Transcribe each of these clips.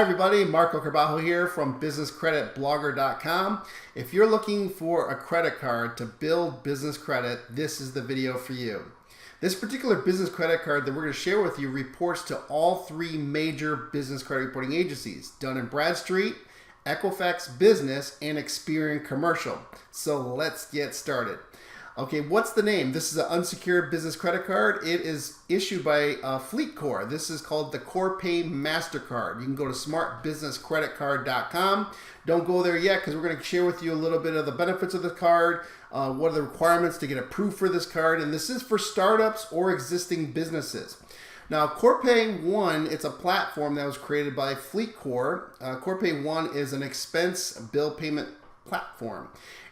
everybody, Marco Carbajo here from businesscreditblogger.com. If you're looking for a credit card to build business credit, this is the video for you. This particular business credit card that we're going to share with you reports to all three major business credit reporting agencies, Dun and Bradstreet, Equifax Business, and Experian Commercial. So let's get started. Okay, what's the name? This is an unsecured business credit card. It is issued by FleetCor. This is called the CorPay MasterCard. You can go to smartbusinesscreditcard.com. Don't go there yet because we're going to share with you a little bit of the benefits of the card, what are the requirements to get approved for this card, and this is for startups or existing businesses. Now, CorPay One, it's a platform that was created by FleetCor. CorPay One is an expense bill payment platform.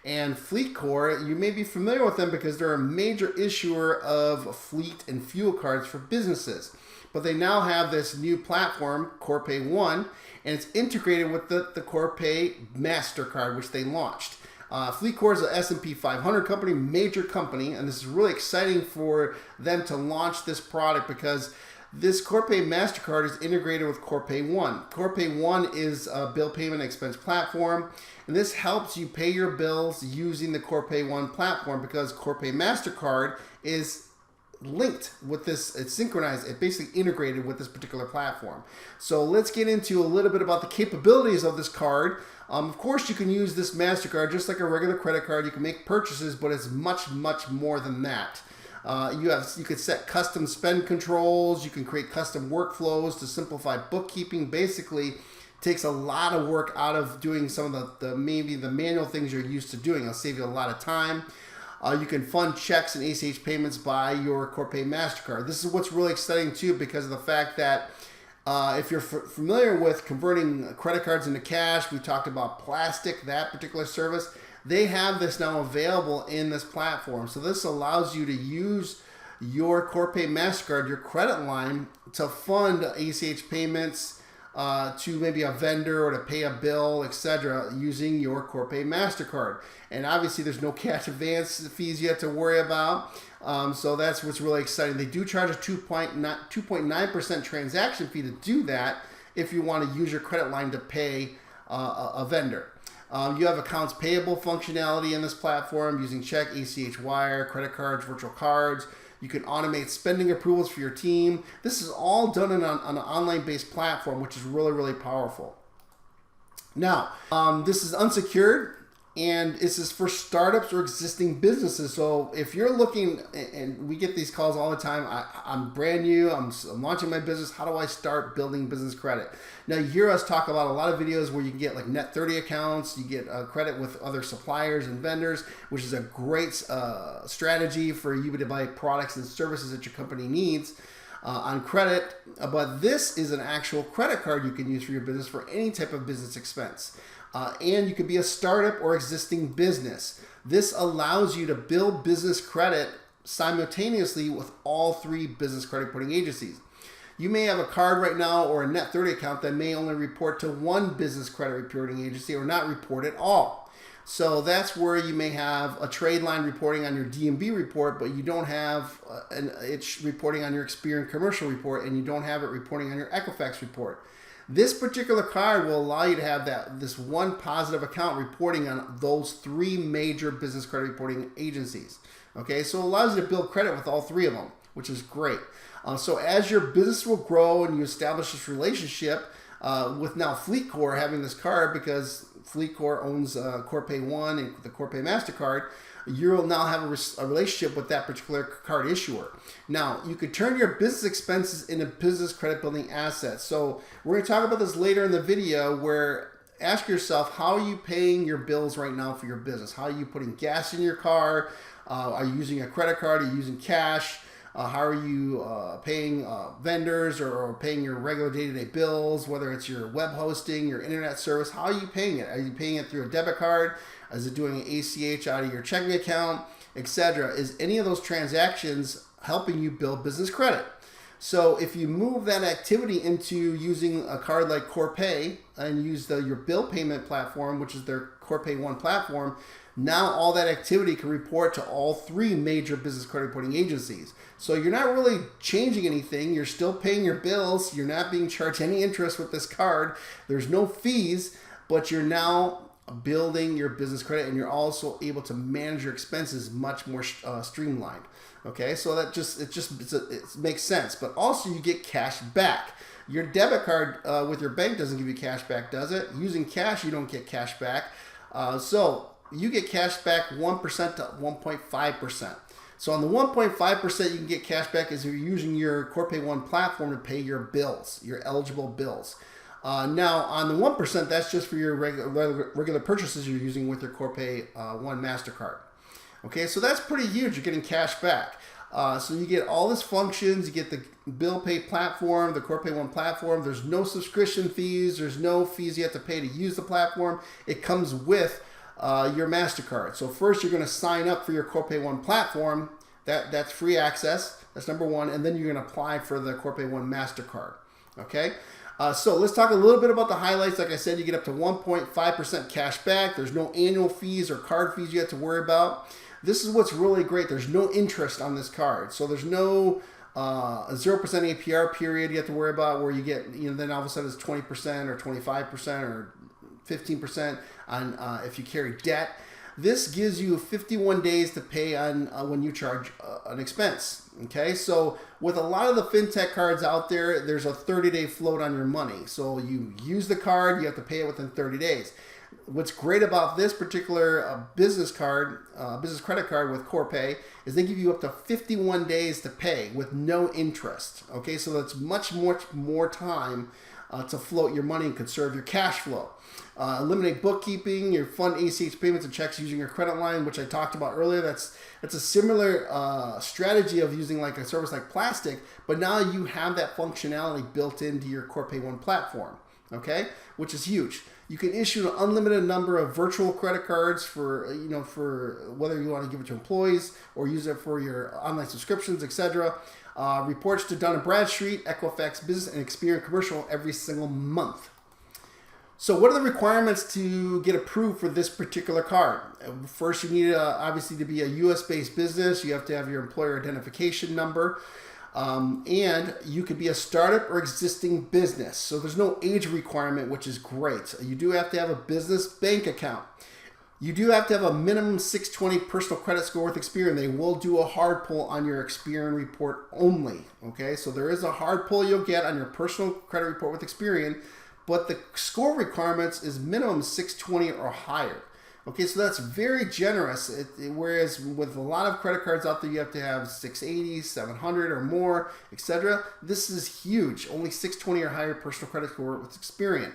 And FleetCor, you may be familiar with them because they're a major issuer of fleet and fuel cards for businesses. But they now have this new platform, CorPay One, and it's integrated with the CorPay MasterCard, which they launched. FleetCor is an S&P 500 company, major company, and this is really exciting for them to launch this product because this CorPay MasterCard is integrated with CorPay One. CorPay One is a bill payment expense platform, and this helps you pay your bills using the CorPay One platform because CorPay MasterCard is linked with this, it's synchronized, it's basically integrated with this particular platform. So let's get into a little bit about the capabilities of this card. Of course, you can use this MasterCard just like a regular credit card. You can make purchases, but it's much, much more than that. You could set custom spend controls. You can create custom workflows to simplify bookkeeping. Basically, takes a lot of work out of doing some of the maybe the manual things you're used to doing. It'll save you a lot of time. You can fund checks and ACH payments by your CorPay MasterCard. This is what's really exciting too because of the fact that if you're familiar with converting credit cards into cash, we talked about plastic, that particular service. They have this now available in this platform. So this allows you to use your CorPay MasterCard, your credit line, to fund ACH payments to maybe a vendor or to pay a bill, etc., using your CorPay MasterCard. And obviously there's no cash advance fees you have to worry about. So that's what's really exciting. They do charge a 2.9% transaction fee to do that if you want to use your credit line to pay a vendor. You have accounts payable functionality in this platform using check, ACH wire, credit cards, virtual cards. You can automate spending approvals for your team. This is all done on an online-based platform, which is really, really powerful. Now, this is unsecured, and this is for startups or existing businesses. So if you're looking, and we get these calls all the time, I'm brand new, I'm launching my business, how do I start building business credit? Now you hear us talk about a lot of videos where you can get like net 30 accounts, you get credit with other suppliers and vendors, which is a great strategy for you to buy products and services that your company needs on credit. But this is an actual credit card you can use for your business for any type of business expense. And you could be a startup or existing business. This allows you to build business credit simultaneously with all three business credit reporting agencies. You may have a card right now or a net 30 account that may only report to one business credit reporting agency or not report at all. So that's where you may have a trade line reporting on your D&B report, but you don't have it's reporting on your Experian commercial report, and you don't have it reporting on your Equifax report. This particular card will allow you to have this one positive account reporting on those three major business credit reporting agencies. Okay, so it allows you to build credit with all three of them, which is great. So as your business will grow and you establish this relationship with now FleetCor having this card, because FleetCor owns CorPay One and the CorPay MasterCard, you'll now have a relationship with that particular card issuer. Now, you could turn your business expenses into business credit building assets. So we're going to talk about this later in the video where ask yourself, how are you paying your bills right now for your business? How are you putting gas in your car? Are you using a credit card? Are you using cash? How are you paying vendors or paying your regular day-to-day bills, whether it's your web hosting, your internet service? How are you paying it? Are you paying it through a debit card? Is it doing an ACH out of your checking account, etc.? Is any of those transactions helping you build business credit? So if you move that activity into using a card like Corpay and use your bill payment platform, which is their Corpay One platform, now all that activity can report to all 3 major business credit reporting agencies. So you're not really changing anything. You're still paying your bills. You're not being charged any interest with this card. There's no fees, but you're now building your business credit, and you're also able to manage your expenses much more streamlined. Okay, so that it makes sense. But also you get cash back. Your debit card with your bank doesn't give you cash back, does it? Using cash, you don't get cash back. So you get cash back 1% to 1.5%. So on the 1.5%, you can get cash back as you're using your Corpay One platform to pay your bills, your eligible bills. Now, on the 1%, that's just for your regular purchases you're using with your Corpay One MasterCard. Okay, so that's pretty huge. You're getting cash back. So you get all these functions. You get the bill pay platform, the Corpay One platform. There's no subscription fees. There's no fees you have to pay to use the platform. It comes with your MasterCard. So first you're going to sign up for your Corpay One platform. That's free access. That's number one. And then you're going to apply for the Corpay One MasterCard. Okay. So let's talk a little bit about the highlights. Like I said, you get up to 1.5% cash back. There's no annual fees or card fees you have to worry about. This is what's really great. There's no interest on this card. So there's no 0% APR period you have to worry about where you get, then all of a sudden it's 20% or 25% or 15% on if you carry debt. This gives you 51 days to pay on when you charge an expense. Okay, so with a lot of the fintech cards out there, there's a 30-day float on your money. So you use the card, you have to pay it within 30 days. What's great about this particular business credit card with Corpay is they give you up to 51 days to pay with no interest. Okay, so that's much more time to float your money and conserve your cash flow. Eliminate bookkeeping, your fund ACH payments and checks using your credit line, which I talked about earlier. That's a similar strategy of using like a service like Plastic, but now you have that functionality built into your Corpay One platform, okay, which is huge. You can issue an unlimited number of virtual credit cards for whether you want to give it to employees or use it for your online subscriptions, etc. Reports to Dun and Bradstreet, Equifax Business, and Experian Commercial every single month. So what are the requirements to get approved for this particular card? First, you need obviously to be a US-based business. You have to have your employer identification number. And you could be a startup or existing business. So there's no age requirement, which is great. You do have to have a business bank account. You do have to have a minimum 620 personal credit score with Experian. They will do a hard pull on your Experian report only. Okay, so there is a hard pull you'll get on your personal credit report with Experian, but the score requirements is minimum 620 or higher. Okay, so that's very generous. Whereas with a lot of credit cards out there, you have to have 680, 700 or more, etc. This is huge. Only 620 or higher personal credit score with Experian.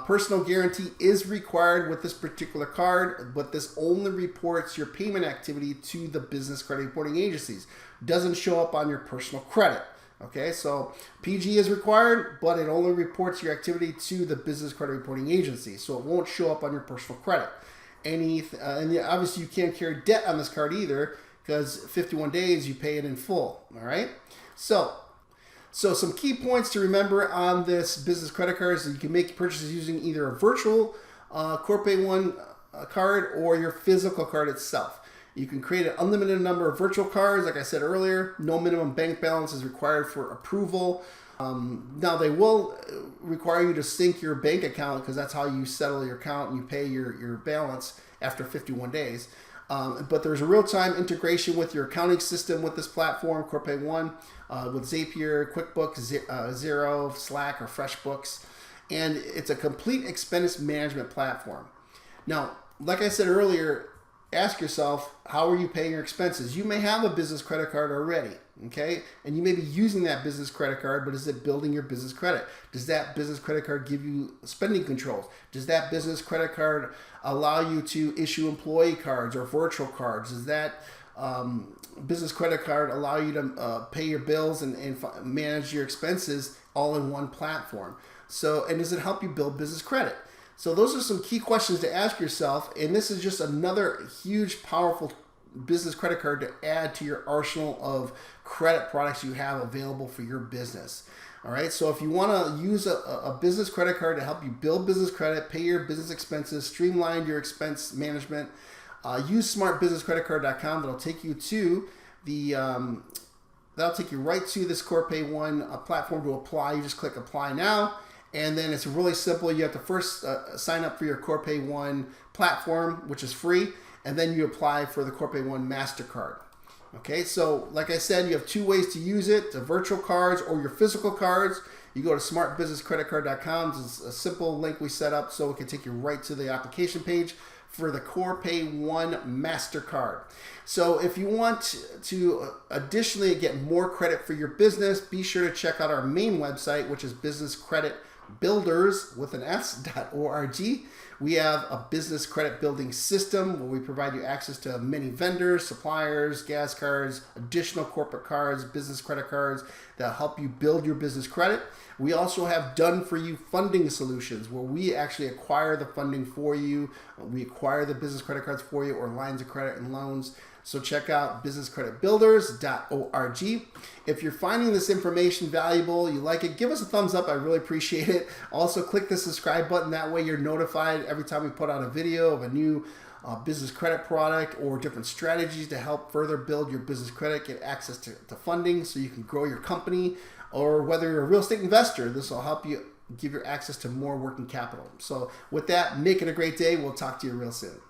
Personal guarantee is required with this particular card, but this only reports your payment activity to the business credit reporting agencies. Doesn't show up on your personal credit. Okay, so PG is required, but it only reports your activity to the business credit reporting agency, so it won't show up on your personal credit. And obviously you can't carry debt on this card either, because 51 days you pay it in full. All right, so some key points to remember on this business credit card is that you can make purchases using either a virtual Corpay One card or your physical card itself. You can create an unlimited number of virtual cards. Like I said earlier, no minimum bank balance is required for approval. Now they will require you to sync your bank account because that's how you settle your account and you pay your balance after 51 days. But there's a real-time integration with your accounting system with this platform, Corpay One, with Zapier, QuickBooks, Xero, Slack, or FreshBooks. And it's a complete expense management platform. Now, like I said earlier, ask yourself, how are you paying your expenses? You may have a business credit card already, okay? And you may be using that business credit card, but is it building your business credit? Does that business credit card give you spending controls? Does that business credit card allow you to issue employee cards or virtual cards? Does that business credit card allow you to pay your bills and manage your expenses all in one platform? So, and does it help you build business credit? So those are some key questions to ask yourself, and this is just another huge, powerful business credit card to add to your arsenal of credit products you have available for your business. All right, so if you want to use a business credit card to help you build business credit, pay your business expenses, streamline your expense management, use smartbusinesscreditcard.com. That'll take you to the that'll take you right to this Corpay One platform to apply. You just click apply now, and then it's really simple. You have to first sign up for your Corpay One platform, which is free, and then you apply for the Corpay One MasterCard. Okay, so like I said, you have two ways to use it: the virtual cards or your physical cards. You go to smartbusinesscreditcard.com. It's a simple link we set up so it can take you right to the application page for the Corpay One MasterCard. So if you want to additionally get more credit for your business, be sure to check out our main website, which is businesscreditbuilders.org. We have a business credit building system where we provide you access to many vendors, suppliers, gas cards, additional corporate cards, business credit cards that help you build your business credit. We also have done for you funding solutions where we actually acquire the funding for you. We acquire the business credit cards for you or lines of credit and loans. So check out businesscreditbuilders.org. If you're finding this information valuable, you like it, give us a thumbs up. I really appreciate it. Also, click the subscribe button. That way you're notified every time we put out a video of a new business credit product or different strategies to help further build your business credit, get access to funding so you can grow your company, or whether you're a real estate investor, this will help you give your access to more working capital. So with that, make it a great day. We'll talk to you real soon.